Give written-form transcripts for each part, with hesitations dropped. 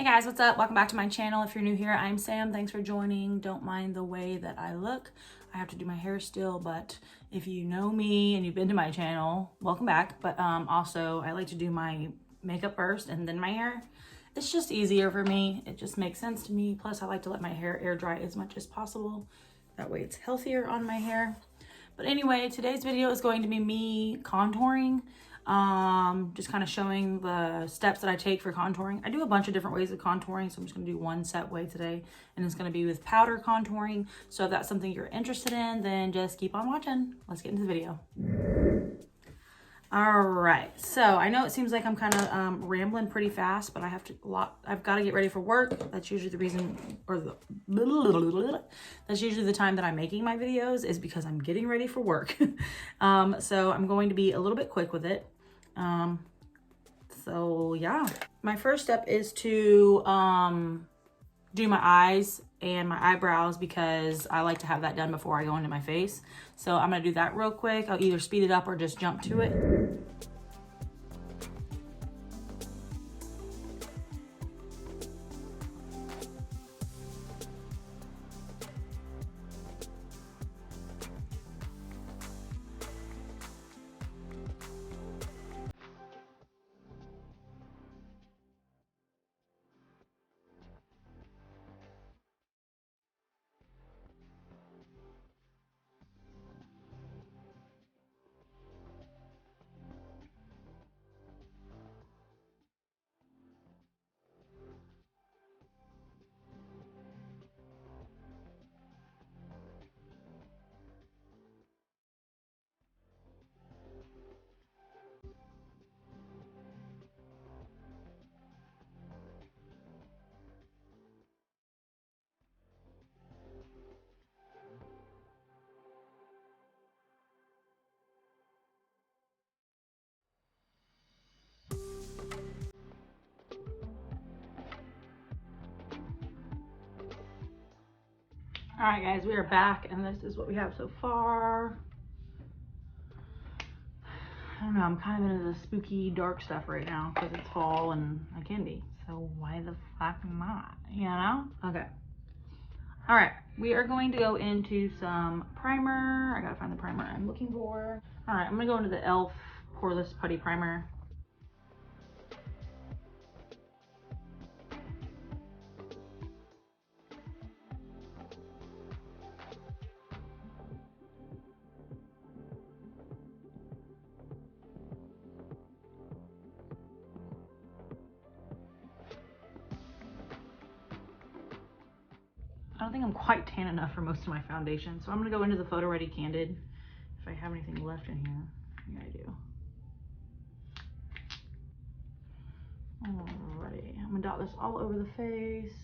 Hey guys, what's up? Welcome back to my channel. If you're new here, I'm Sam. Thanks for joining. Don't mind the way that I look. I have to do my hair still, but if you know me and you've been to my channel, welcome back. But also, I like to do my makeup first and then my hair. It's just easier for me. It just makes sense to me. Plus, I like to let my hair air dry as much as possible. That way it's healthier on my hair. But anyway, today's video is going to be me contouring. Just kind of showing the steps that I take for contouring. I do a bunch of different ways of contouring, so I'm just going to do one set way today, and it's going to be with powder contouring. So if that's something you're interested in, then just keep on watching. Let's get into the video. All right, so I know it seems like I'm kind of rambling pretty fast, but I've got to get ready for work. That's usually the reason, that's usually the time that I'm making my videos, is because I'm getting ready for work. So I'm going to be a little bit quick with it. So yeah, my first step is to do my eyes and my eyebrows, because I like to have that done before I go into my face. So I'm gonna do that real quick. I'll either speed it up or just jump to it. All right, guys, we are back, and this is what we have so far. I don't know, I'm kind of into the spooky, dark stuff right now because it's fall and I can be. So why the fuck not, you know? Okay. All right, we are going to go into some primer. I gotta find the primer I'm looking for. All right, I'm gonna go into the e.l.f. Poreless Putty Primer. I don't think I'm quite tan enough for most of my foundation, so I'm gonna go into the Photo Ready Candid. If I have anything left in here, yeah, I do. Alrighty, I'm gonna dot this all over the face.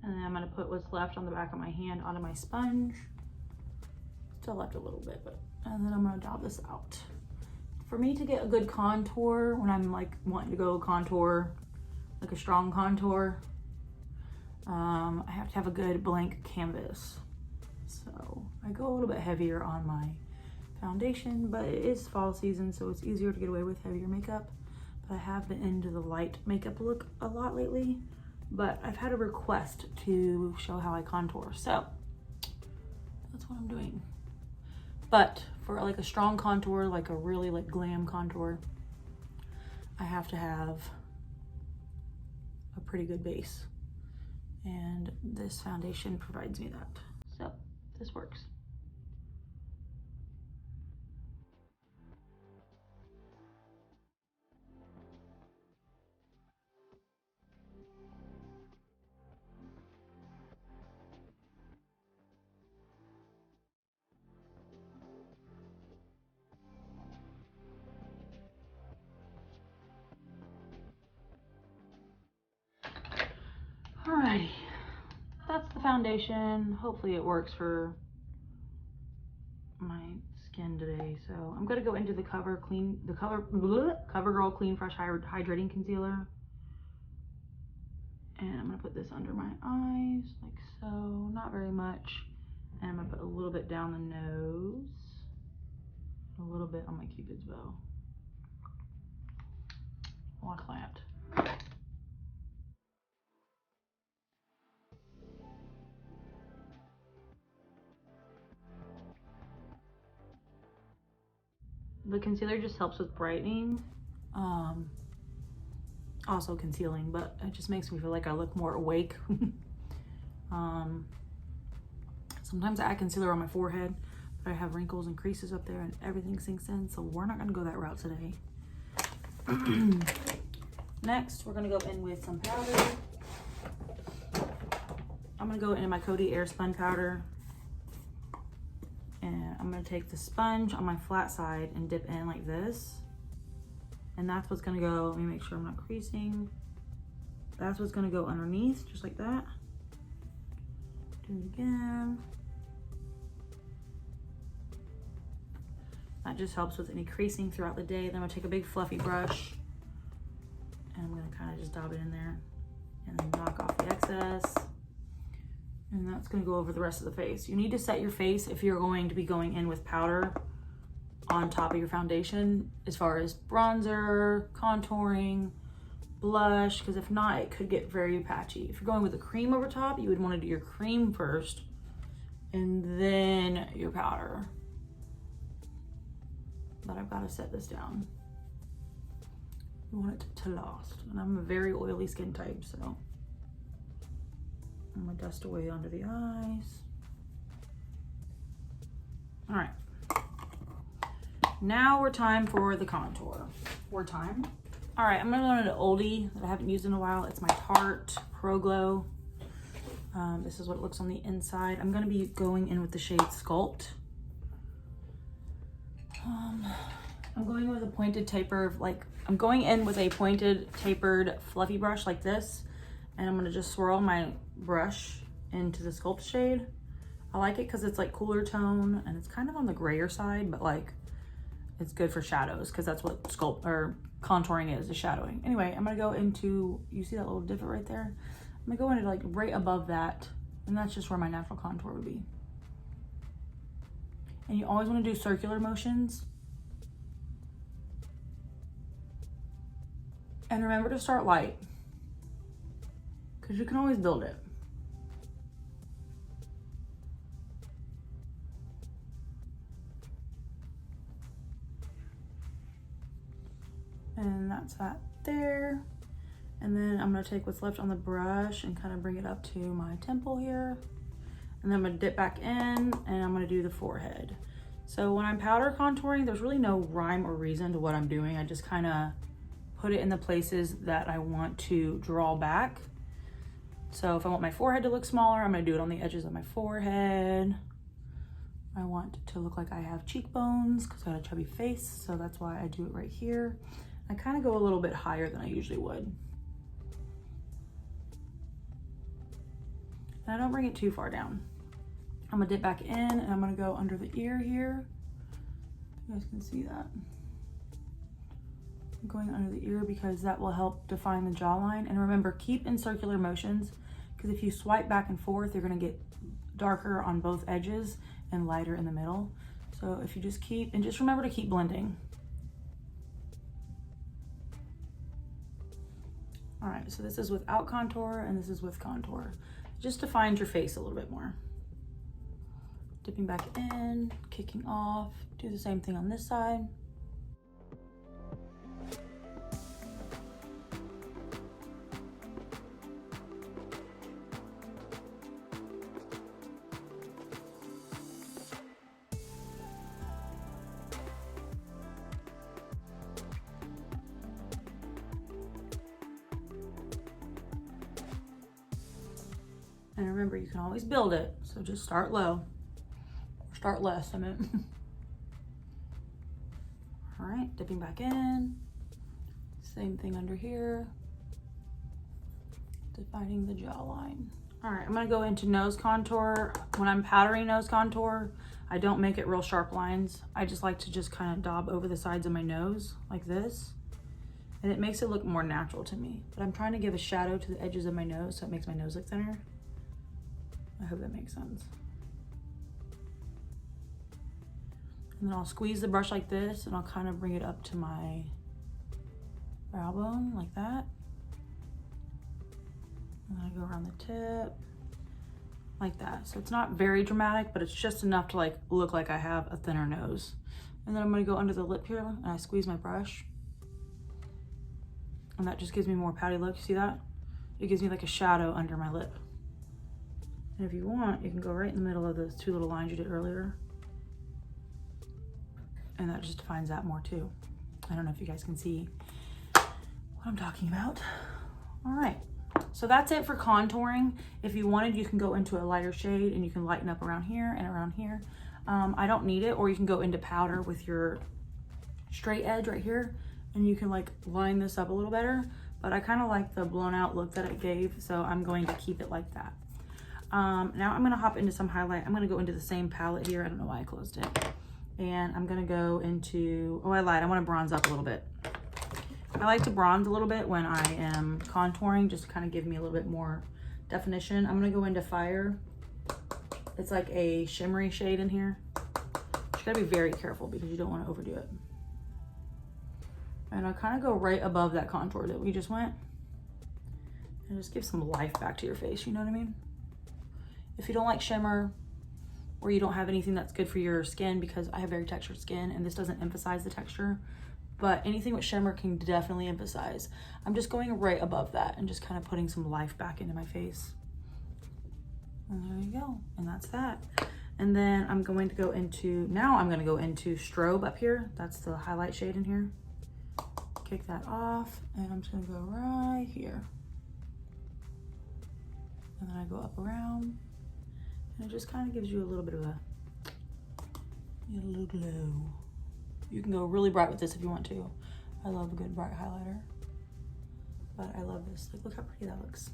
And then I'm gonna put what's left on the back of my hand onto my sponge. Still left a little bit, but, and then I'm gonna dot this out. For me to get a good contour, when I'm like wanting to go contour, like a strong contour, I have to have a good blank canvas. So I go a little bit heavier on my foundation, but it is fall season, so it's easier to get away with heavier makeup. But I have been into the light makeup look a lot lately, but I've had a request to show how I contour, so that's what I'm doing. But for like a strong contour, like a really like glam contour, I have to have a pretty good base. And this foundation provides me that. So this works. Alrighty, that's the foundation. Hopefully it works for my skin today. So I'm gonna go into the CoverGirl Clean Fresh Hydrating Concealer. And I'm gonna put this under my eyes, like so, not very much. And I'm gonna put a little bit down the nose, a little bit on my Cupid's bow. Like that. The concealer just helps with brightening, also concealing, but it just makes me feel like I look more awake. Sometimes I add concealer on my forehead, but I have wrinkles and creases up there and everything sinks in, so we're not gonna go that route today. Next, we're gonna go in with some powder. I'm gonna go into my Coty Airspun powder. And I'm gonna take the sponge on my flat side and dip in like this. And that's what's gonna go, let me make sure I'm not creasing. That's what's gonna go underneath, just like that. Do it again. That just helps with any creasing throughout the day. Then I'm gonna take a big fluffy brush and I'm gonna kind of just dab it in there and then knock off the excess. And that's gonna go over the rest of the face. You need to set your face if you're going to be going in with powder on top of your foundation, as far as bronzer, contouring, blush, because if not, it could get very patchy. If you're going with a cream over top, you would wanna do your cream first and then your powder. But I've gotta set this down. You want it to last. And I'm a very oily skin type, so I'm gonna dust away under the eyes. All right. Now we're time for the contour. All right, I'm gonna go into an oldie that I haven't used in a while. It's my Tarte Pro Glow. This is what it looks on the inside. I'm gonna be going in with the shade Sculpt. I'm going with a pointed taper, I'm going in with a pointed tapered fluffy brush like this. And I'm gonna just swirl my brush into the Sculpt shade. I like it because it's like cooler tone and it's kind of on the grayer side, but like it's good for shadows because that's what sculpt or contouring is shadowing. Anyway, I'm gonna go into, you see that little divot right there? I'm gonna go into like right above that, and that's just where my natural contour would be. And you always want to do circular motions. And remember to start light, because you can always build it. And that's that there. And then I'm gonna take what's left on the brush and kind of bring it up to my temple here. And then I'm gonna dip back in and I'm gonna do the forehead. So when I'm powder contouring, there's really no rhyme or reason to what I'm doing. I just kind of put it in the places that I want to draw back. So if I want my forehead to look smaller, I'm gonna do it on the edges of my forehead. I want to look like I have cheekbones because I got a chubby face, so that's why I do it right here. I kind of go a little bit higher than I usually would. And I don't bring it too far down. I'm gonna dip back in and I'm gonna go under the ear here. You guys can see that. I'm going under the ear because that will help define the jawline. And remember, keep in circular motions, because if you swipe back and forth, you're gonna get darker on both edges and lighter in the middle. So if you just keep, and just remember to keep blending. All right, so this is without contour and this is with contour. Just defines your face a little bit more. Dipping back in, kicking off, do the same thing on this side. And remember, you can always build it, so just start low. Or start less, I meant. All right, dipping back in. Same thing under here. Defining the jawline. All right, I'm gonna go into nose contour. When I'm powdering nose contour, I don't make it real sharp lines. I just like to just kind of daub over the sides of my nose like this. And it makes it look more natural to me. But I'm trying to give a shadow to the edges of my nose so it makes my nose look thinner. I hope that makes sense. And then I'll squeeze the brush like this, and I'll kind of bring it up to my brow bone like that. And then I go around the tip like that. So it's not very dramatic, but it's just enough to like look like I have a thinner nose. And then I'm gonna go under the lip here, and I squeeze my brush. And that just gives me more pouty look. You see that? It gives me like a shadow under my lip. And if you want, you can go right in the middle of those two little lines you did earlier. And that just defines that more too. I don't know if you guys can see what I'm talking about. All right, so that's it for contouring. If you wanted, you can go into a lighter shade and you can lighten up around here and around here. I don't need it, or you can go into powder with your straight edge right here, and you can like line this up a little better, but I kind of like the blown out look that it gave, so I'm going to keep it like that. Now I'm gonna hop into some highlight. I'm gonna go into the same palette here. I don't know why I closed it. And I'm gonna go into, oh, I lied, I wanna bronze up a little bit. I like to bronze a little bit when I am contouring, just to kind of give me a little bit more definition. I'm gonna go into Fire. It's like a shimmery shade in here. You gotta be very careful because you don't wanna overdo it. And I'll kind of go right above that contour that we just went. And just give some life back to your face, you know what I mean? If you don't like shimmer, or you don't have anything that's good for your skin, because I have very textured skin and this doesn't emphasize the texture, but anything with shimmer can definitely emphasize. I'm just going right above that and just kind of putting some life back into my face. And there you go, and that's that. And then I'm going to go into, now I'm gonna go into Strobe up here. That's the highlight shade in here. Kick that off, and I'm just gonna go right here. And then I go up around, and it just kind of gives you a little bit of a little glow. You can go really bright with this if you want to. I love a good bright highlighter, but I love this. Like, look how pretty that looks.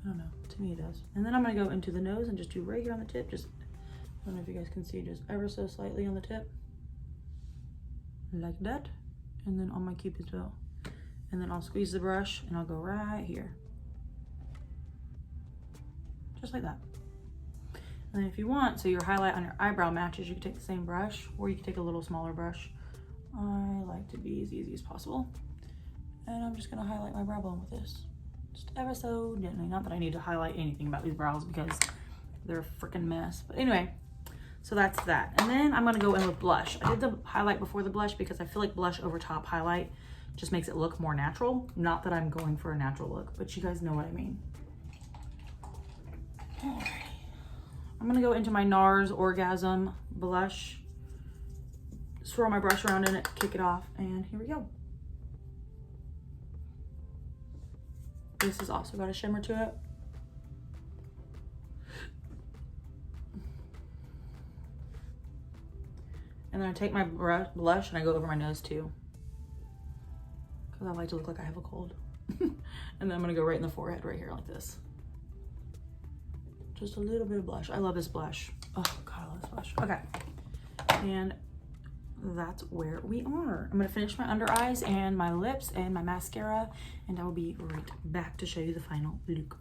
I don't know, to me it does. And then I'm gonna go into the nose and just do right here on the tip. Just, I don't know if you guys can see, just ever so slightly on the tip. Like that. And then on my Cupid's bow. And then I'll squeeze the brush and I'll go right here. Just like that. And then if you want, so your highlight on your eyebrow matches, you can take the same brush, or you can take a little smaller brush. I like to be as easy as possible. And I'm just gonna highlight my brow bone with this. Just ever so gently. Not that I need to highlight anything about these brows because they're a freaking mess. But anyway, so that's that. And then I'm gonna go in with blush. I did the highlight before the blush because I feel like blush over top highlight just makes it look more natural. Not that I'm going for a natural look, but you guys know what I mean. Alrighty. I'm gonna go into my NARS Orgasm blush, swirl my brush around in it, kick it off, and here we go. This has also got a shimmer to it. And then I take my blush and I go over my nose too, because I like to look like I have a cold. And then I'm gonna go right in the forehead right here like this. Just a little bit of blush. I love this blush. Oh God, I love this blush. Okay, and that's where we are. I'm gonna finish my under eyes and my lips and my mascara, and I will be right back to show you the final look.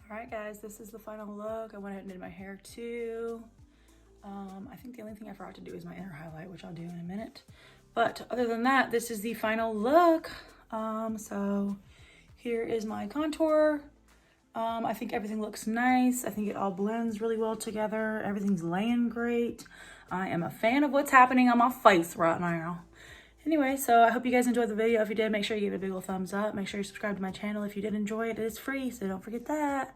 All right, guys, this is the final look. I went ahead and did my hair too. I think the only thing I forgot to do is my inner highlight, which I'll do in a minute. But other than that, this is the final look. So here is my contour. I think everything looks nice. I think it all blends really well together. Everything's laying great. I am a fan of what's happening on my face right now. Anyway, so I hope you guys enjoyed the video. If you did, make sure you give it a big ol' thumbs up. Make sure you subscribe to my channel if you did enjoy it. It is free, so don't forget that.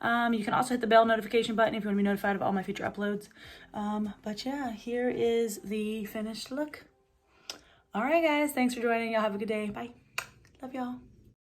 You can also hit the bell notification button if you want to be notified of all my future uploads. But yeah, here is the finished look. All right, guys, thanks for joining. Y'all have a good day. Bye. Love y'all.